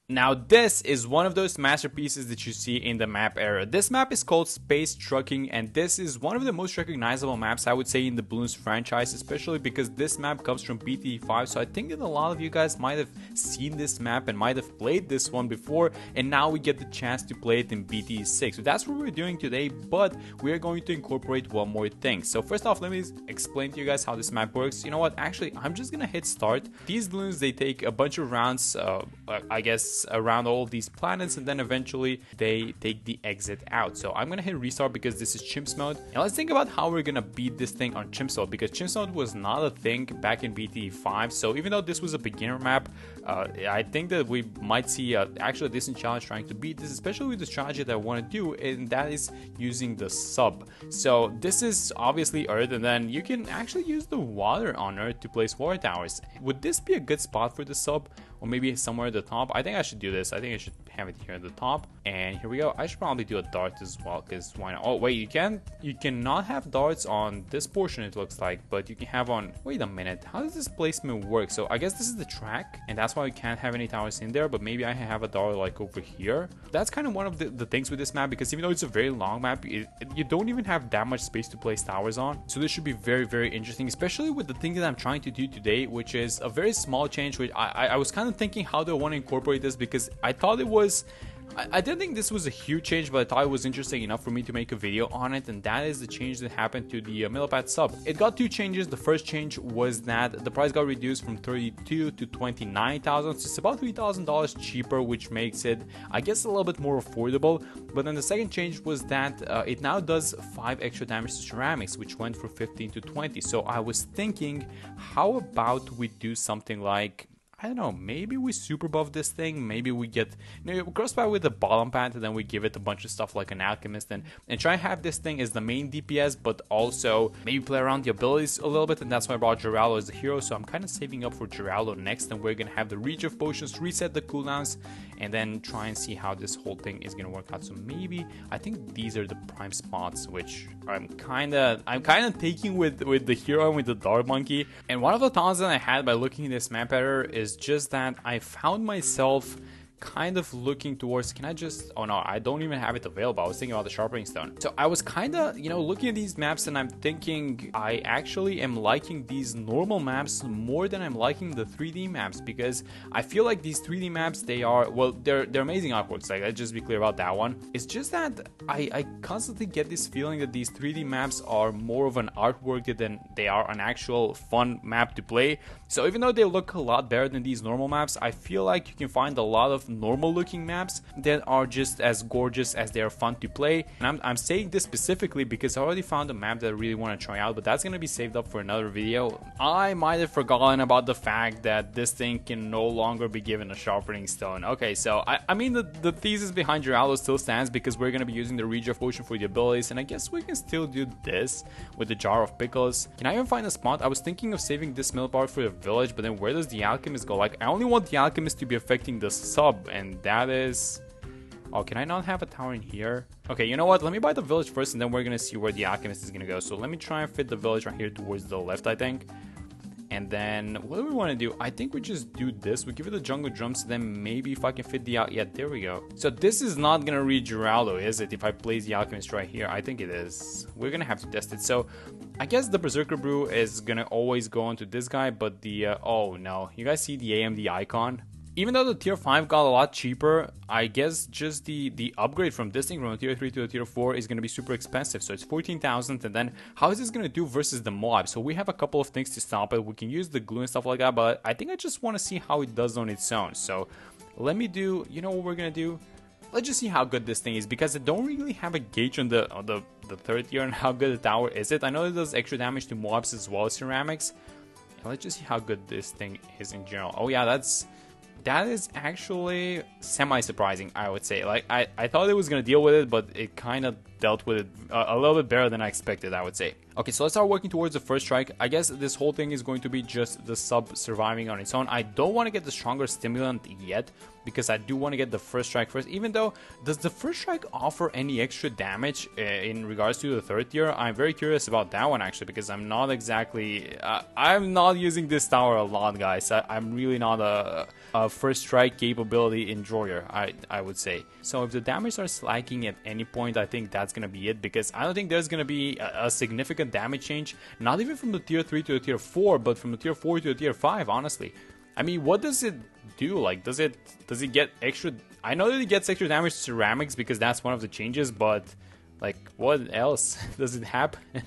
Now this is one of those masterpieces that you see in the map era. This map is called Space Truckin, and this is one of the most recognizable maps I would say in the Bloons franchise, especially because this map comes from BTD5, so I think that a lot of you guys might have seen this map and might have played this one before, and now we get the chance to play it in BTD6. So that's what we're doing today, but we're going to incorporate one more thing. So first off, let me explain to you guys how this map works. You know what, actually I'm just gonna hit start. These balloons, they take a bunch of rounds, I guess around all of these planets, and then eventually they take the exit out. So I'm gonna hit restart because this is chimps mode, and let's think about how we're gonna beat this thing on chimps mode, because chimps mode was not a thing back in BT5. So even though this was a beginner map, I think that we might see actually a decent challenge trying to beat this, especially with the strategy that I want to do, and that is using the sub. So this is obviously Earth, and then you can actually use the water on Earth to place water towers. Would this be a good spot for the sub, or maybe somewhere at the top? I think I should do this. I think I should have it here at the top, and here we go. I should probably do a dart as well, because why not? Oh wait, you cannot have darts on this portion, it looks like, but you can have on, wait a minute, how does this placement work? So I guess this is the track, and that's why we can't have any towers in there, but maybe I have a dart like over here. That's kind of one of the things with this map, because even though it's a very long map, you don't even have that much space to place towers on. So this should be very, very interesting, especially with the thing that I'm trying to do today, which is a very small change, which I was kind of thinking, how do I want to incorporate this, because I thought it was, I didn't think this was a huge change, but I thought it was interesting enough for me to make a video on it, and that is the change that happened to the millipad sub. It got two changes. The first change was that the price got reduced from 32 to 29,000, so it's about $3,000 cheaper, which makes it, I guess, a little bit more affordable. But then the second change was that it now does 5 extra damage to ceramics, which went from 15 to 20. So I was thinking, how about we do something like, I don't know, maybe we super buff this thing, maybe we get, crossfire with the bottom pad, and then we give it a bunch of stuff like an alchemist, and try and have this thing as the main DPS, but also maybe play around the abilities a little bit, and that's why I brought Geraldo as the hero. So I'm kind of saving up for Geraldo next, and we're gonna have the reach of potions, reset the cooldowns, and then try and see how this whole thing is gonna work out. So maybe, I think these are the prime spots, which I'm kind of taking with the hero and with the dart monkey. And one of the thoughts that I had by looking at this map editor is just that I found myself kind of looking towards, can I just, oh no, I don't even have it available. I was thinking about the sharpening stone. So I was kind of, looking at these maps, and I'm thinking I actually am liking these normal maps more than I'm liking the 3D maps, because I feel like these 3D maps, they are, well, they're amazing artworks. Like, let's just be clear about that one. It's just that I constantly get this feeling that these 3D maps are more of an artwork than they are an actual fun map to play. So even though they look a lot better than these normal maps, I feel like you can find a lot of normal looking maps that are just as gorgeous as they are fun to play. And I'm saying this specifically because I already found a map that I really want to try out, but that's going to be saved up for another video. I might have forgotten about the fact that this thing can no longer be given a sharpening stone. Okay, so I mean the thesis behind Geraldo still stands, because we're going to be using the regev potion for the abilities, and I guess we can still do this with the jar of pickles. Can I even find a spot? I was thinking of saving this millipede for the village, but then where does the alchemist go? Like, I only want the alchemist to be affecting the sub, and that is, oh, can I not have a tower in here? Okay, you know what, let me buy the village first, and then we're gonna see where the alchemist is gonna go. So let me try and fit the village right here towards the left, I think. And then what do we want to do? I think we just do this. We give it the jungle drums, then maybe if I can fit the yeah, there we go. So this is not gonna read Geraldo, is it, if I place the alchemist right here? I think it is. We're gonna have to test it. So I guess the berserker brew is gonna always go into this guy, but the oh no, you guys see the AMD icon? Even though the tier 5 got a lot cheaper, I guess just the upgrade from this thing from the tier 3 to the tier 4 is going to be super expensive. So it's 14,000, and then how is this going to do versus the mob? So we have a couple of things to stop it. We can use the glue and stuff like that, but I think I just want to see how it does on its own. So let me do, you know what we're going to do? Let's just see how good this thing is, because I don't really have a gauge on the third tier and how good the tower is. I know it does extra damage to mobs as well as ceramics. And let's just see how good this thing is in general. Oh yeah, that is actually semi-surprising, I would say. Like, I thought it was going to deal with it, but it kind of dealt with it a little bit better than I expected, I would say. Okay, so let's start working towards the first strike. I guess this whole thing is going to be just the sub surviving on its own. I don't want to get the stronger stimulant yet, because I do want to get the first strike first. Even though, does the first strike offer any extra damage in regards to the third tier? I'm very curious about that one actually, because I'm not exactly, I'm not using this tower a lot, guys. I'm really not a first strike capability enjoyer, I would say. So if the damage starts lagging at any point, I think that's gonna be it, because I don't think there's gonna be a significant damage change, not even from the tier 3 to the tier 4, but from the tier 4 to the tier 5, honestly. I mean, what does it do? Like, does it get extra? I know that it gets extra damage to ceramics because that's one of the changes, but like, what else does it happen?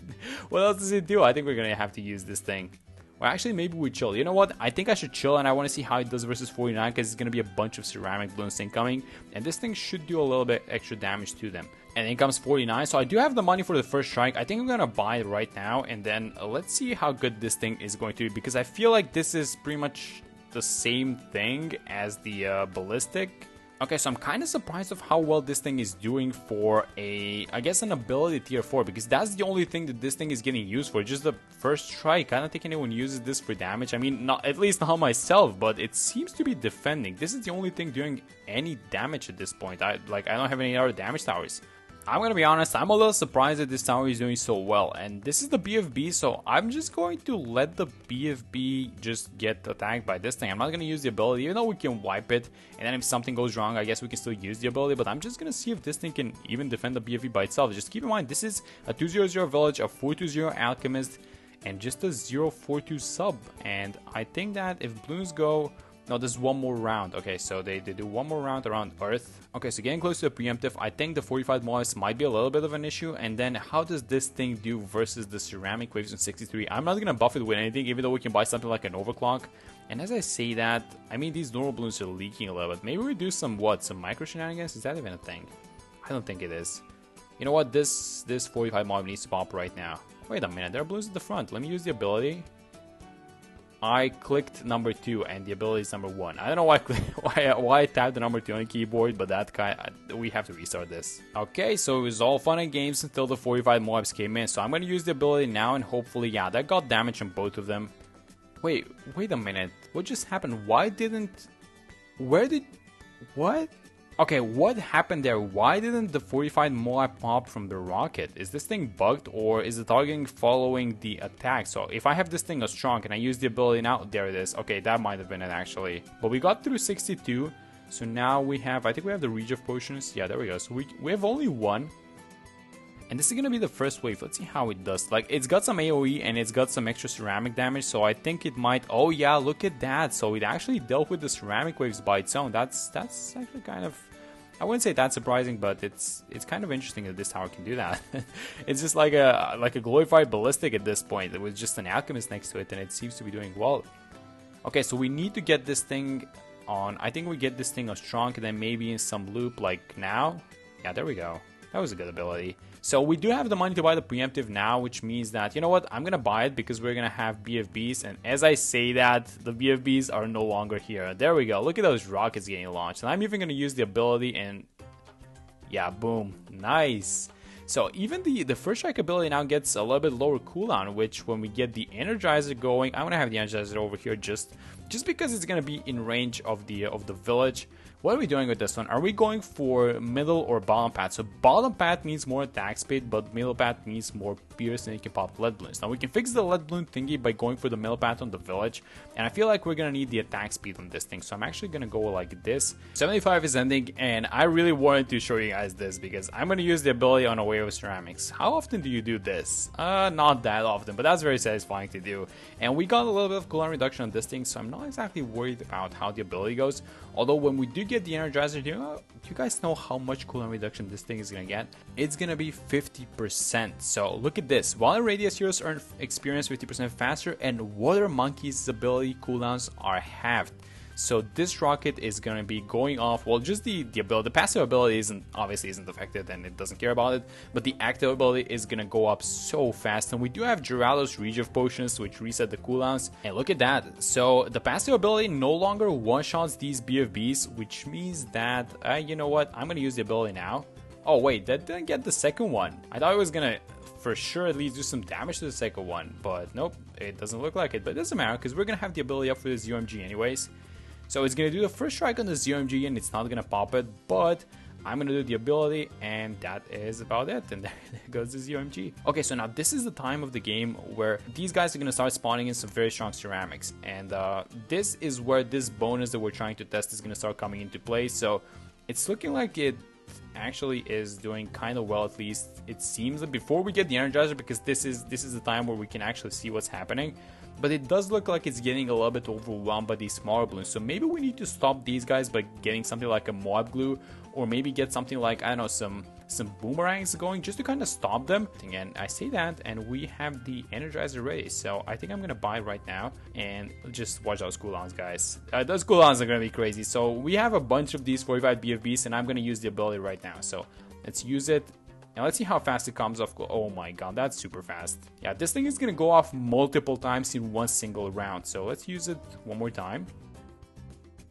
What else does it do? I think we're gonna have to use this thing. Well, actually, maybe we chill. You know what? I think I should chill, and I want to see how it does versus 49, because it's gonna be a bunch of ceramic balloons incoming, and this thing should do a little bit extra damage to them. And in comes 49, so I do have the money for the first strike. I think I'm gonna buy it right now, and then let's see how good this thing is going to be, because I feel like this is pretty much the same thing as the ballistic. Okay, so I'm kind of surprised of how well this thing is doing for I guess an ability tier 4, because that's the only thing that this thing is getting used for, just the first strike. I don't think anyone uses this for damage. I mean, not at least not myself, but it seems to be defending. This is the only thing doing any damage at this point. I don't have any other damage towers. I'm gonna be honest, I'm a little surprised that this tower is doing so well, and this is the BFB, so I'm just going to let the BFB just get attacked by this thing. I'm not gonna use the ability, even though we can wipe it, and then if something goes wrong, I guess we can still use the ability, but I'm just gonna see if this thing can even defend the BFB by itself. Just keep in mind, this is a 200 village, a 420 alchemist, and just a 042 sub, and I think that if Bloons go... No, there's one more round. Okay, so they do one more round around Earth. Okay, so getting close to the preemptive, I think the 45 mollies might be a little bit of an issue. And then how does this thing do versus the ceramic waves in 63? I'm not gonna buff it with anything, even though we can buy something like an overclock. And as I say that, I mean, these normal balloons are leaking a little bit. Maybe we do some micro shenanigans? Is that even a thing? I don't think it is. You know what? This 45 mob needs to pop right now. Wait a minute, there are balloons at the front. Let me use the ability. I clicked number 2 and the ability is number 1. I don't know why I tapped the number 2 on the keyboard, but we have to restart this. Okay, so it was all fun and games until the 45 mobs came in. So I'm going to use the ability now, and hopefully, yeah, that got damage on both of them. Wait a minute. What just happened? What? Okay, what happened there? Why didn't the 45 mob pop from the rocket? Is this thing bugged, or is the targeting following the attack? So if I have this thing as strong and I use the ability now, there it is. Okay, that might have been it actually. But we got through 62, so now we have, I think we have the Reach of Potions. Yeah, there we go. So we have only one. And this is gonna be the first wave. Let's see how it does. Like, it's got some AoE and it's got some extra ceramic damage, so I think it might... Oh yeah, look at that. So it actually dealt with the ceramic waves by its own. That's actually kind of... I wouldn't say that's surprising, but it's kind of interesting that this tower can do that. It's just like a glorified ballistic at this point. There was just an alchemist next to it, and it seems to be doing well. Okay, so we need to get this thing on... I think we get this thing on strong, and then maybe in some loop like now. Yeah, there we go. That was a good ability. So we do have the money to buy the preemptive now, which means that, you know what, I'm gonna buy it because we're gonna have BFBs, and as I say that, the BFBs are no longer here. There we go, look at those rockets getting launched, and I'm even gonna use the ability, and yeah, boom, nice. So even the first strike ability now gets a little bit lower cooldown, which when we get the Energizer going, I'm gonna have the Energizer over here just because it's gonna be in range of the village. What are we doing with this one? Are we going for middle or bottom path? So bottom path means more attack speed, but middle path means more pierce, and you can pop lead balloons. Now we can fix the lead balloon thingy by going for the middle path on the village, and I feel like we're gonna need the attack speed on this thing, so I'm actually gonna go like this. 75 is ending, and I really wanted to show you guys this because I'm gonna use the ability on a wave of ceramics. How often do you do this? Not that often, but that's very satisfying to do. And we got a little bit of cooldown reduction on this thing, so I'm not exactly worried about how the ability goes. Although when we do get the Energizer, do you guys know how much cooldown reduction this thing is gonna get? It's gonna be 50%. So look at this. Water Radius heroes earn experience 50% faster, and Water Monkey's ability cooldowns are halved. So this rocket is gonna be going off, well, just the ability, the passive ability obviously isn't affected and it doesn't care about it, but the active ability is gonna go up so fast. And we do have Geraldo's Reach of Potions, which reset the cooldowns, and look at that. So the passive ability no longer one-shots these BFBs, which means that, you know what, I'm gonna use the ability now. Oh wait, that didn't get the second one. I thought it was gonna for sure at least do some damage to the second one, but nope, it doesn't look like it. But it doesn't matter because we're gonna have the ability up for this UMG anyways. So it's gonna do the first strike on the ZOMG and it's not gonna pop it, but I'm gonna do the ability, and that is about it. And there goes the ZOMG. Okay, so now this is the time of the game where these guys are gonna start spawning in some very strong ceramics, and this is where this bonus that we're trying to test is gonna start coming into play. So it's looking like it actually is doing kind of well, at least it seems. That before we get the Energizer, because this is the time where we can actually see what's happening. But it does look like it's getting a little bit overwhelmed by these smaller balloons. So maybe we need to stop these guys by getting something like a Moab glue, or maybe get something like, I don't know, some boomerangs going just to kind of stop them. And I say that, and we have the Energizer ready. So I think I'm gonna buy it right now, and just watch those cooldowns, guys. Those cooldowns are gonna be crazy. So we have a bunch of these 45 BFBs, and I'm gonna use the ability right now. So let's use it. Now let's see how fast it comes off. Oh my god, that's super fast. Yeah, this thing is gonna go off multiple times in one single round. So let's use it one more time.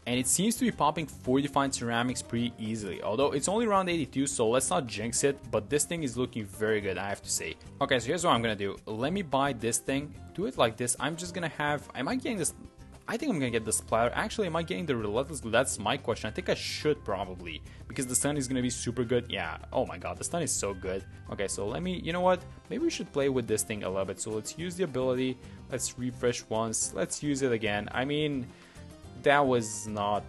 And it seems to be popping 45 ceramics pretty easily, although it's only round 82, so let's not jinx it. But this thing is looking very good, I have to say. Okay, so here's what I'm gonna do. Let me buy this thing, do it like this. I'm just gonna have, am I getting this? I think I'm gonna get the splatter. Actually, am I getting the relentless glue? That's my question. I think I should probably, because the stun is gonna be super good. Yeah, oh my god, the stun is so good. Okay, so let me, you know what, maybe we should play with this thing a little bit. So let's use the ability, let's refresh once, let's use it again. I mean, that was not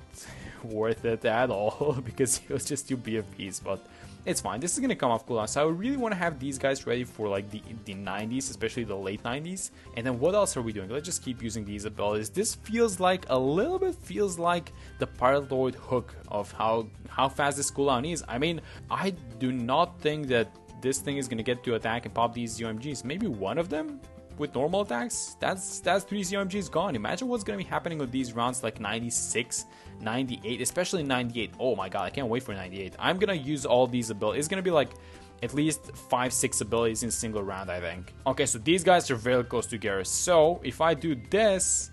worth it at all because it was just 2 BFBs, but it's fine. This is gonna come off cooldown, so I really want to have these guys ready for like the 90s, especially the late 90s. And then what else are we doing? Let's just keep using these abilities. This feels like a little bit feels like the Pirate Lord hook of how fast this cooldown is. I mean, I do not think that this thing is gonna get to attack and pop these ZOMGs. Maybe one of them with normal attacks. That's 3 ZOMGs gone. Imagine what's gonna be happening with these rounds like 96, 98, especially 98. Oh my god, I can't wait for 98. I'm gonna use all these abilities. It's gonna be like at least 5-6 abilities in a single round, I think. Okay, so these guys are very close together. So if I do this,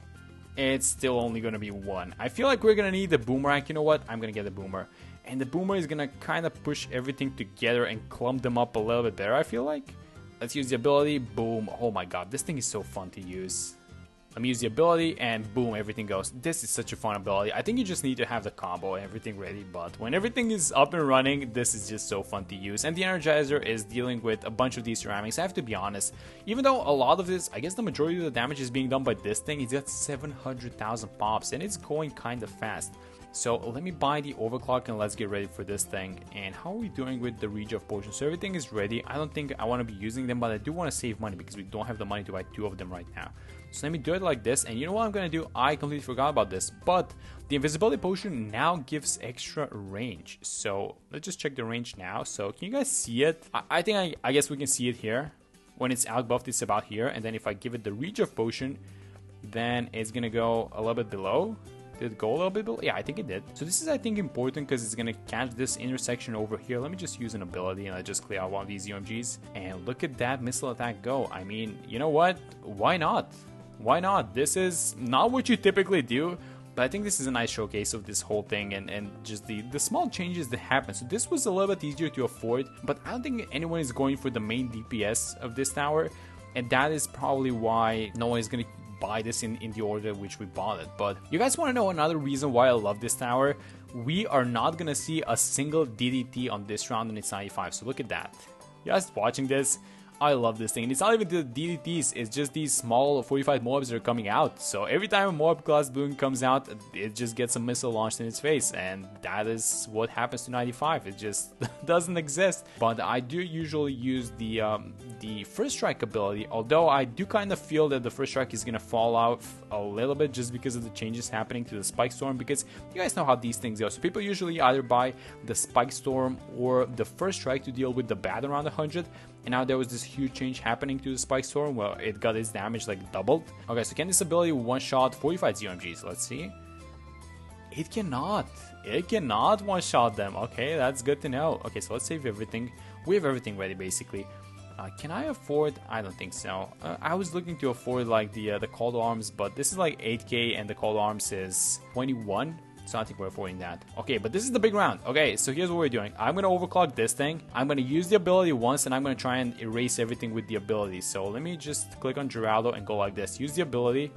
it's still only gonna be 1. I feel like we're gonna need the boomerang. You know what? I'm gonna get the boomer. And the boomer is gonna kind of push everything together and clump them up a little bit better, I feel like. Let's use the ability, boom. Oh my god, this thing is so fun to use. Let me use the ability, and boom, everything goes. This is such a fun ability. I think you just need to have the combo and everything ready, but when everything is up and running, this is just so fun to use. And the Energizer is dealing with a bunch of these ceramics. I have to be honest, even though a lot of this, I guess the majority of the damage is being done by this thing, it's got 700,000 pops, and it's going kind of fast. So let me buy the overclock and let's get ready for this thing. And how are we doing with the regen potions? So everything is ready. I don't think I want to be using them, but I do want to save money because we don't have the money to buy 2 of them right now. So let me do it like this. And you know what I'm going to do? I completely forgot about this, but the invisibility potion now gives extra range. So let's just check the range now. So can you guys see it? I guess we can see it here. When it's out buffed, it's about here. And then if I give it the regen potion, then it's going to go a little bit below. Did it go a little bit below? Yeah, I think it did. So this is, I think, important because it's going to catch this intersection over here. Let me just use an ability and I just clear out one of these UMGs. And look at that missile attack go. I mean, you know what? Why not? Why not? This is not what you typically do, but I think this is a nice showcase of this whole thing and just the small changes that happen. So this was a little bit easier to afford, but I don't think anyone is going for the main DPS of this tower. And that is probably why no one is going to buy this in the order which we bought it. But you guys want to know another reason why I love this tower? We are not gonna see a single DDT on this round and it's 95. So look at that. You guys watching this? I love this thing. And it's not even the DDTs, it's just these small 45 mobs that are coming out. So every time a mob class balloon comes out, it just gets a missile launched in its face. And that is what happens to 95. It just doesn't exist. But I do usually use the first strike ability, although I do kind of feel that the first strike is going to fall out a little bit just because of the changes happening to the spike storm, because you guys know how these things go. So people usually either buy the spike storm or the first strike to deal with the bad around 100. And now there was this huge change happening to the spike storm where it got its damage like doubled. Okay, so can this ability one-shot 45 ZOMGs? Let's see. It cannot one-shot them. Okay, that's good to know. Okay, so let's save everything. We have everything ready basically. Can I afford? I don't think so. I was looking to afford like the cold arms, but this is like 8k and the cold arms is 21. So I think we're avoiding that. Okay, but this is the big round. Okay, so here's what we're doing. I'm going to overclock this thing. I'm going to use the ability once, and I'm going to try and erase everything with the ability. So let me just click on Geraldo and go like this. Use the ability.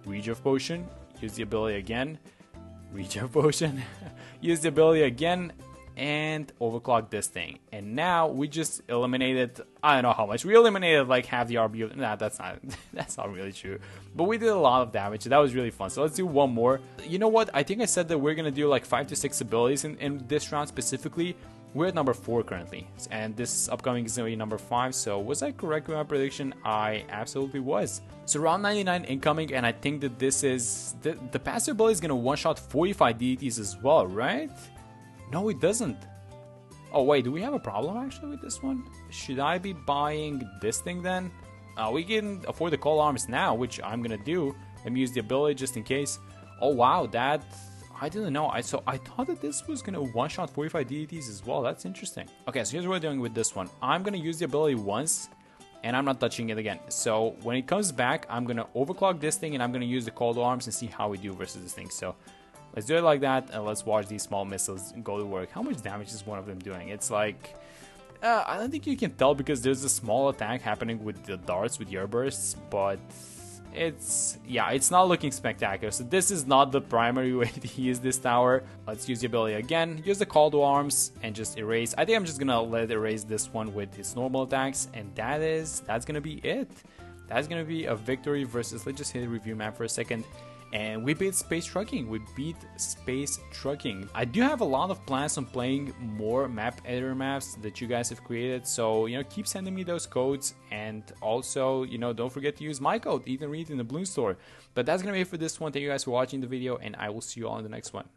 Regen potion. Use the ability again. Regen potion. Use the ability again and overclock this thing. And now we just eliminated, I don't know how much. We eliminated like half the RB. Nah, that's not really true. But we did a lot of damage. That was really fun. So let's do one more. You know what? I think I said that we're gonna do like 5 to 6 abilities in this round specifically. We're at number 4 currently, and this upcoming is going to be number 5, so was I correct with my prediction? I absolutely was. So round 99 incoming, and I think that this is... The passive ability is going to one-shot 45 deities as well, right? No, it doesn't. Oh wait, do we have a problem actually with this one? Should I be buying this thing then? We can afford the call arms now, which I'm going to do. Let me use the ability just in case. Oh wow, that... I didn't know. I thought that this was gonna one-shot 45 deities as well. That's interesting. Okay, so here's what we're doing with this one. I'm gonna use the ability once, and I'm not touching it again. So when it comes back, I'm gonna overclock this thing, and I'm gonna use the call to arms and see how we do versus this thing. So let's do it like that, and let's watch these small missiles go to work. How much damage is one of them doing? It's like... I don't think you can tell because there's a small attack happening with the darts, with your bursts, but... it's not looking spectacular. So this is not the primary way to use this tower. Let's use the ability again, use the call to arms and just erase. I think I'm just gonna let it erase this one with its normal attacks, and that's gonna be it. That's gonna be a victory versus, let's just hit the review map for a second. And we beat Space Truckin. We beat Space Truckin. I do have a lot of plans on playing more map editor maps that you guys have created. So, you know, keep sending me those codes. And also, you know, don't forget to use my code, Ethan Reed, in the Bloons store. But that's going to be it for this one. Thank you guys for watching the video. And I will see you all in the next one.